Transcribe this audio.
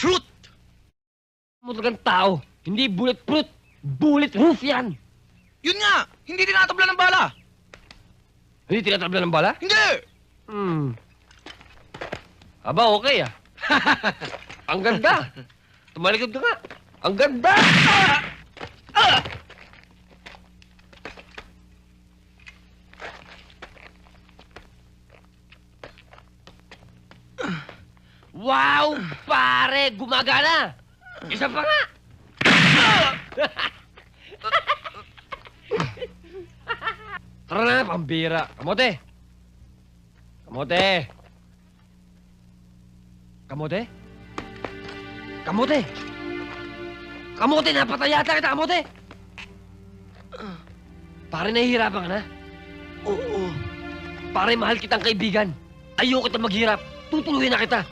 fruit! Mo talagang tao, hindi bulletproof. Bulletproof yan. Yun nga! Hindi tinatabla ng bala! Hindi tinatabla ng bala? Hindi! Aba, okay ah. Ang ganda. Tumalikod ka nga. Ang ganda! Wow, pare! Gumagana! Isa pa nga! Tara na, pambira. Kamote! Kamote! Kamote? Kamote! Kamote, napatay yata kita, kamote! Pare, nahihirapan ka na? Oo. Pare, mahal kitang kaibigan. Ayoko kita maghirap. Tutuluyan na kita.